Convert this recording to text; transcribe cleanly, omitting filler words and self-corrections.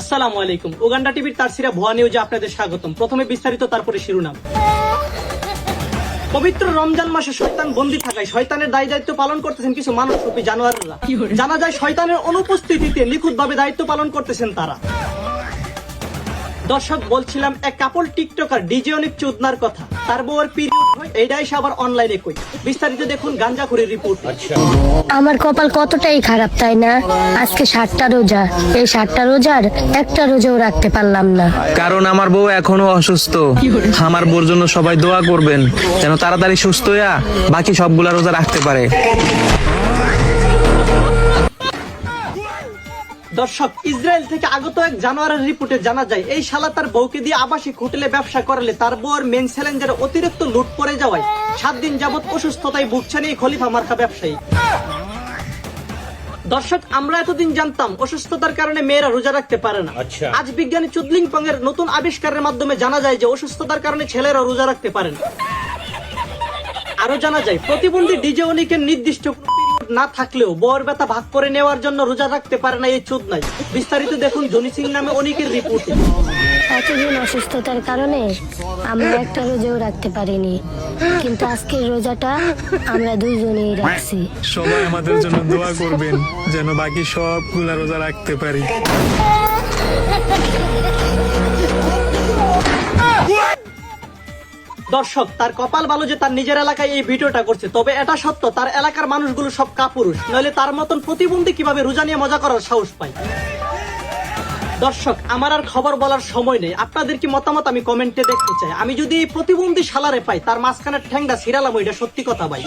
আসসালামু আলাইকুম। উগান্ডা টিভির তারসিরা ভুয়া নিউজে আপনাদের স্বাগতম। প্রথমে বিস্তারিত, তারপরে শিরোনাম। পবিত্র রমজান মাসে শয়তান বন্দী থাকায় শয়তানের দায় দায়িত্ব পালন করতেছেন কিছু মানবরূপী জানোয়াররা। জানা যায় শয়তানের অনুপস্থিতিতে নিখুঁতভাবে দায়িত্ব পালন করতেছেন তারা। দর্শক, বলছিলাম এক কাপল টিকটকার ডিজে অনেক চুদনার কথা। তার বউয়ের পিরিয়ড হয়, এইটাই সে আবার অনলাইনে কই। বিস্তারিত দেখুন গাঞ্জাখুরির রিপোর্ট। আমার কপাল কতটাই খারাপ, তাই না? আজকে 7টা রোজা, এই 7টা রোজার একটা রোজাও রাখতে পারলাম না। কারণ আমার বউ এখনো অসুস্থ। আমার বউর জন্য সবাই দোয়া করবেন যেন তাড়াতাড়ি সুস্থ হইয়া বাকি সবগুলা রোজা রাখতে পারে। দর্শক, ইসরায়েল থেকে আগত এক জানোয়ারের রিপোর্টে জানা যায় এই শালা তার বউকে দিয়ে আবাসিক হোটেলে ব্যবসা করালে তার বউয়ের মেন চ্যালেঞ্জারে অতিরিক্ত লুট পড়ে যাওয়ায় 7 দিন যাবত অসুস্থতায় ভুগছেন এই খলিফা মার্কা ব্যবসায়ী। দর্শক, আমরা এতদিন জানতাম অসুস্থতার কারণে মেয়েরা রোজা রাখতে পারে না। আজ বিজ্ঞানী চুদলিং পং এর নতুন আবিষ্কারের মাধ্যমে জানা যায় যে অসুস্থতার কারণে ছেলেরা রোজা রাখতে পারে না। আরো জানা যায় প্রতিবন্ধী ডিজে অনিকের নির্দিষ্ট না থাকলেও বউয়ের ব্যথা ভাগ করে নেওয়ার জন্য রোজা রাখতে পারে না এই চোদনাই। বিস্তারিত দেখুন জনি সিং নামে অনিকের রিপোর্টে। এতদিন অসুস্থতার কারণে আমরা একটা রোজাও রাখতে পারিনি, কিন্তু আজকের রোজাটা আমরা দুইজনেই রাখছি। সবাই আমাদের জন্য দোয়া করবেন যেন বাকি সবগুলা রোজা রাখতে পারি। দর্শক, তার কপাল ভালো যে তার নিজের এলাকায় এই ভিডিওটা করছে। তবে এটা সত্য, তার এলাকার মানুষগুলো সব কাপুরুষ, নইলে তার মতন প্রতিবন্ধী কিভাবে রোজা নিয়ে মজা করার সাহস পায়। দর্শক, আমার আর খবর বলার সময় নেই। আপনাদের কি মতামত আমি কমেন্টে দেখতে চাই। আমি যদি এই প্রতিবন্ধী শালারে পাই, তার মাঝখানের ঠ্যাংটা ছিড়ালাম, এটা সত্যি কথা ভাই।